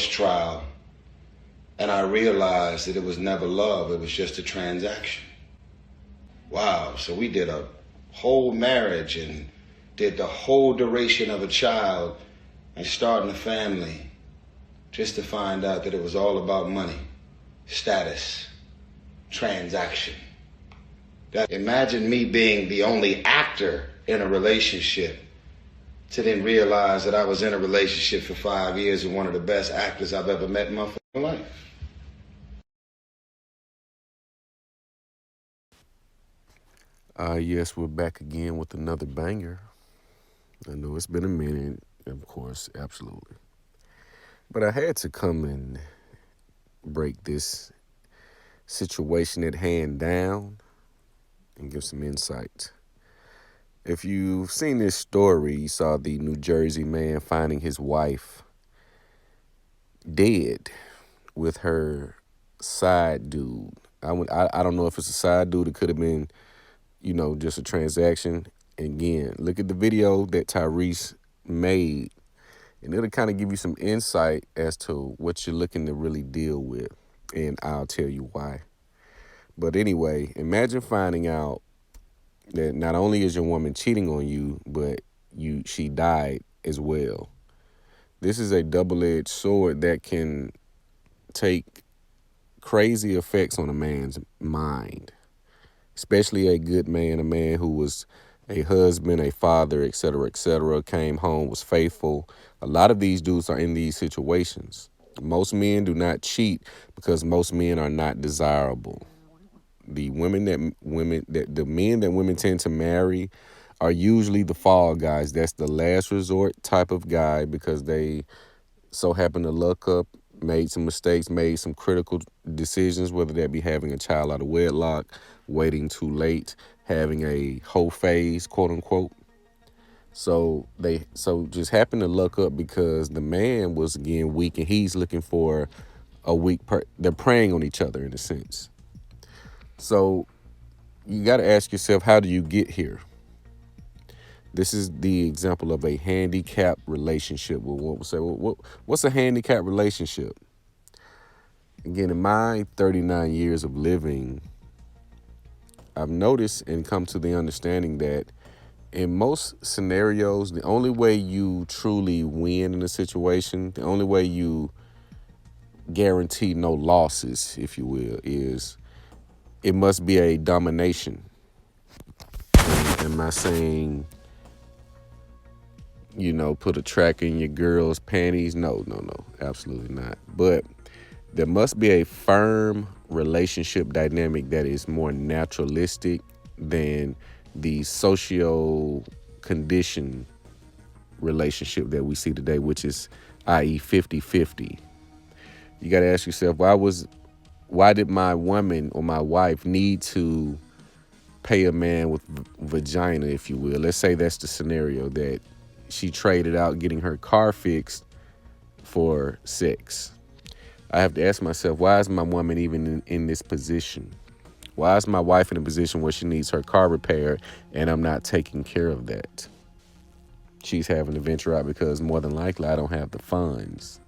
trial, and I realized that it was never love, it was just a transaction. Wow, so we did a whole marriage and did the whole duration of a child and starting a family just to find out that it was all about money, status, transaction. Imagine me being the only actor in a relationship to then realize that I was in a relationship for 5 years with one of the best actors I've ever met in my life. Yes, we're back again with another banger. I know it's been a minute, of course, absolutely. But I had to come and break this situation at hand down and give some insight. If you've seen this story, you saw the New Jersey man finding his wife dead with her side dude. I don't know if it's a side dude. It could have been, just a transaction. Again, look at the video that Tyrese made, and it'll kind of give you some insight as to what you're looking to really deal with, and I'll tell you why. But anyway, imagine finding out that not only is your woman cheating on you, but she died as well. This is a double-edged sword that can take crazy effects on a man's mind, especially a good man, a man who was a husband, a father, et cetera, came home, was faithful. A lot of these dudes are in these situations. Most men do not cheat because most men are not desirable. The men that women tend to marry are usually the fall guys. That's the last resort type of guy because they so happen to luck up, made some mistakes, made some critical decisions, whether that be having a child out of wedlock, waiting too late, having a whole phase, quote unquote. So just happen to luck up because the man was again weak and he's looking for a they're preying on each other in a sense. So you got to ask yourself, how do you get here? This is the example of a handicapped relationship. What's a handicapped relationship? Again, in my 39 years of living, I've noticed and come to the understanding that in most scenarios, the only way you truly win in a situation, the only way you guarantee no losses, if you will, is it must be a domination. Am I saying, put a track in your girl's panties? No, absolutely not. But there must be a firm relationship dynamic that is more naturalistic than the socio condition relationship that we see today, which is i.e. 50-50. You got to ask yourself, why did my woman or my wife need to pay a man with vagina, if you will? Let's say that's the scenario, that she traded out getting her car fixed for sex. I have to ask myself, why is my woman even in this position? Why is my wife in a position where she needs her car repaired and I'm not taking care of that? She's having to venture out because more than likely I don't have the funds.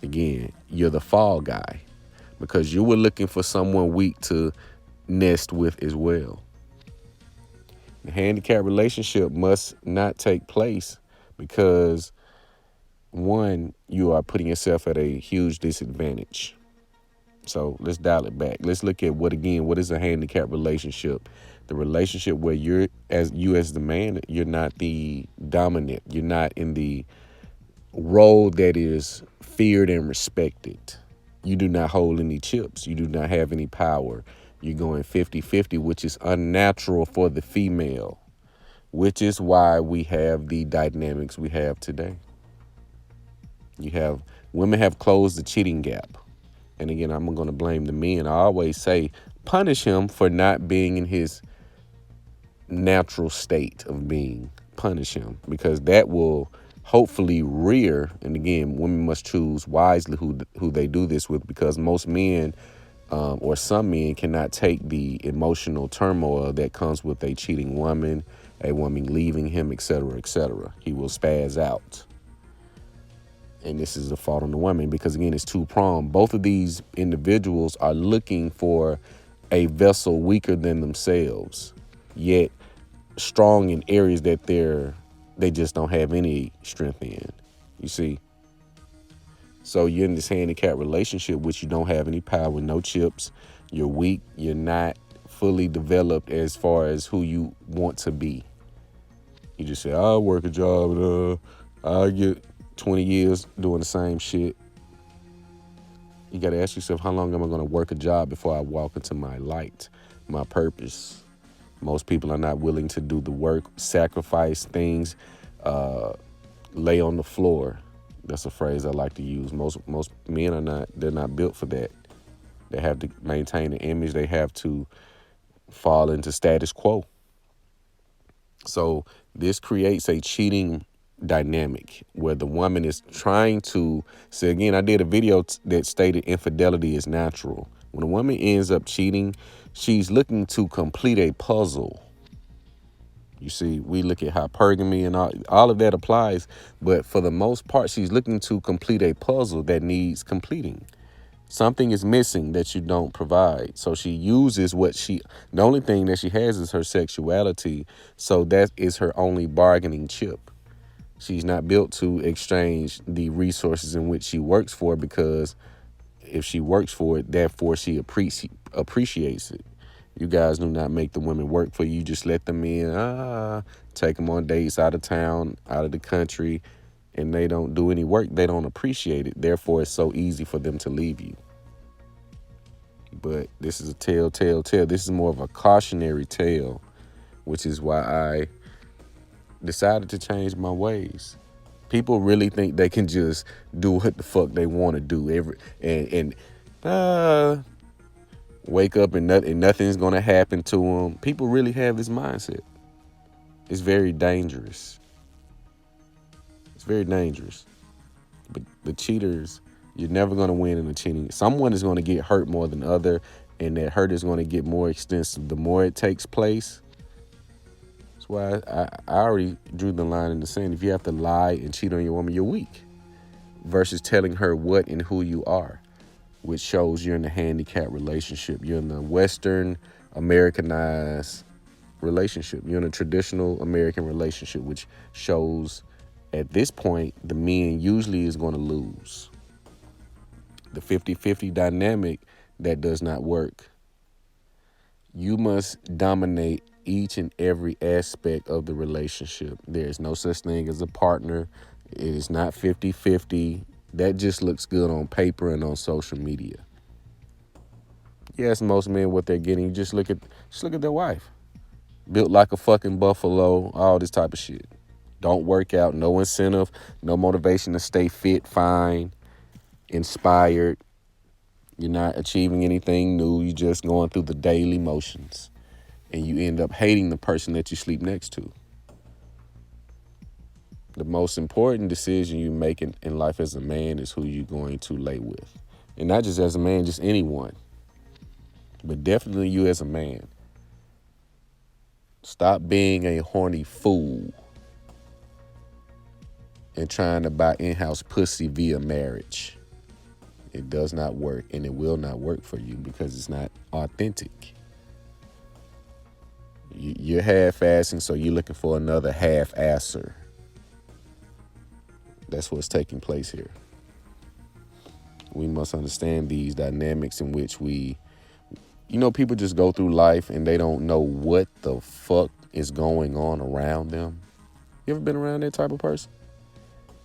Again, you're the fall guy because you were looking for someone weak to nest with as well. The handicap relationship must not take place because, one, you are putting yourself at a huge disadvantage. So let's dial it back. Let's look at what is a handicap relationship? The relationship where you as the man, you're not the dominant. You're not in the role that is feared and respected. You do not hold any chips. You do not have any power. You're going 50-50, which is unnatural for the female, which is why we have the dynamics we have today. Women have closed the cheating gap. And again, I'm going to blame the men. I always say, punish him for not being in his natural state of being. Punish him because that will hopefully rear. And again, women must choose wisely who they do this with, because most men or some men cannot take the emotional turmoil that comes with a cheating woman, a woman leaving him, et cetera, et cetera. He will spaz out. And this is a fault on the woman because, again, it's two-pronged. Both of these individuals are looking for a vessel weaker than themselves, yet strong in areas that they just don't have any strength in. You see? So you're in this handicapped relationship, which you don't have any power, no chips. You're weak. You're not fully developed as far as who you want to be. You just say, I'll work a job and I'll get 20 years doing the same shit. You got to ask yourself, how long am I going to work a job before I walk into my light, my purpose? Most people are not willing to do the work, sacrifice things, lay on the floor. That's a phrase I like to use. Most men are not, they're not built for that. They have to maintain an image. They have to fall into status quo. So this creates a cheating dynamic where the woman is trying to say, again, I did a video that stated infidelity is natural. When a woman ends up cheating, she's looking to complete a puzzle. You see, we look at hypergamy and all of that applies, but for the most part, she's looking to complete a puzzle that needs completing. Something is missing that you don't provide. So she uses the only thing that she has is her sexuality. So that is her only bargaining chip. She's not built to exchange the resources in which she works for, because if she works for it, therefore she appreciates it. You guys do not make the women work for you. You just let them in, take them on dates out of town, out of the country, and they don't do any work. They don't appreciate it. Therefore, it's so easy for them to leave you. But this is a telltale tale. This is more of a cautionary tale, which is why I decided to change my ways. People really think they can just do what the fuck they want to do and wake up and nothing's gonna happen to them. People really have this mindset. It's very dangerous. It's very dangerous. But the cheaters, you're never gonna win in the cheating. Someone is gonna get hurt more than other, and that hurt is gonna get more extensive the more it takes place. That's why I already drew the line in the sand. If you have to lie and cheat on your woman, you're weak. Versus telling her what and who you are, which shows you're in a handicapped relationship. You're in the Western Americanized relationship. You're in a traditional American relationship, which shows at this point the men usually is going to lose. The 50-50 dynamic, that does not work. You must dominate each and every aspect of the relationship. There is no such thing as a partner. It is not 50-50. That just looks good on paper and on social media. Yes, most men, what they're getting, just look at their wife. Built like a fucking buffalo, all this type of shit. Don't work out, no incentive, no motivation to stay fit, fine, inspired. You're not achieving anything new. You're just going through the daily motions. And you end up hating the person that you sleep next to. The most important decision you make in life as a man is who you're going to lay with. And not just as a man, just anyone. But definitely you as a man. Stop being a horny fool and trying to buy in-house pussy via marriage. It does not work, and it will not work for you because it's not authentic. You're half-assing, so you're looking for another half-asser. That's what's taking place here. We must understand these dynamics in which people just go through life and they don't know what the fuck is going on around them. You ever been around that type of person?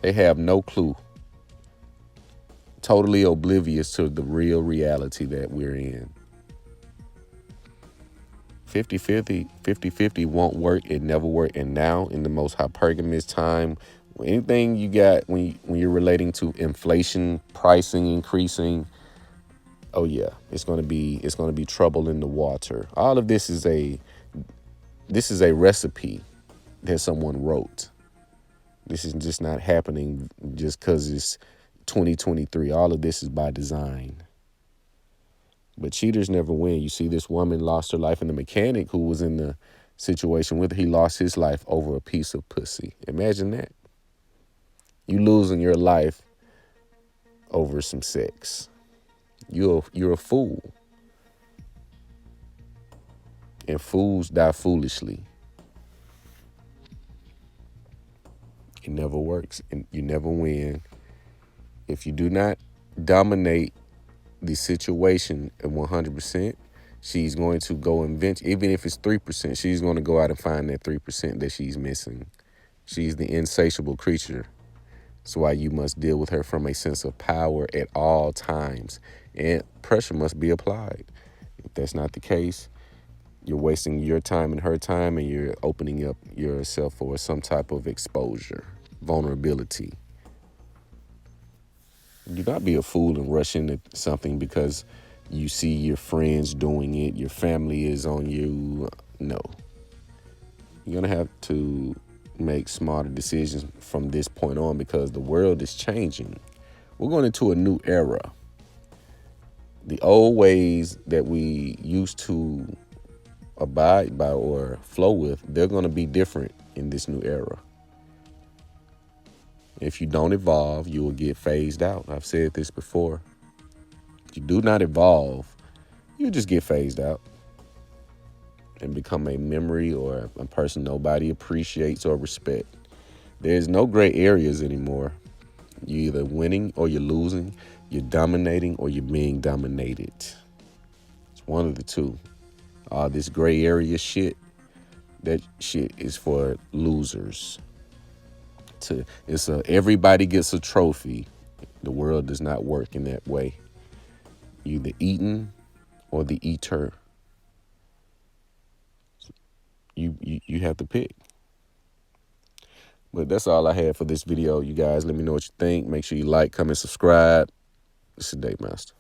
They have no clue. Totally oblivious to the real reality that we're in. 50-50 won't work. It never worked. And now, in the most hypergamous time, anything you got when you're relating to inflation, pricing increasing, oh yeah, it's gonna be trouble in the water. All of this is a recipe that someone wrote. This is just not happening just because it's 2023. All of this is by design. But cheaters never win. You see, this woman lost her life, and the mechanic who was in the situation with her, he lost his life over a piece of pussy. Imagine that. You losing your life over some sex. You're a fool. And fools die foolishly. It never works, and you never win. If you do not dominate the situation at 100%, she's going to go invent, even if it's 3%, she's going to go out and find that 3% that she's missing. She's the insatiable creature. That's why you must deal with her from a sense of power at all times, and pressure must be applied. If that's not the case, you're wasting your time and her time, and you're opening up yourself for some type of exposure, vulnerability. Do not be a fool and rush into something because you see your friends doing it, your family is on you. No. You're going to have to make smarter decisions from this point on because the world is changing. We're going into a new era. The old ways that we used to abide by or flow with, they're going to be different in this new era. If you don't evolve, you will get phased out. I've said this before. If you do not evolve, you just get phased out and become a memory or a person nobody appreciates or respects. There's no gray areas anymore. You're either winning or you're losing. You're dominating or you're being dominated. It's one of the two. All this gray area shit, that shit is for losers. Everybody gets a trophy. The world does not work in that way. You're the eaten or the eater. You have to pick. But that's all I had for this video, you guys. Let me know what you think. Make sure you like, comment, subscribe. This is Dave Master.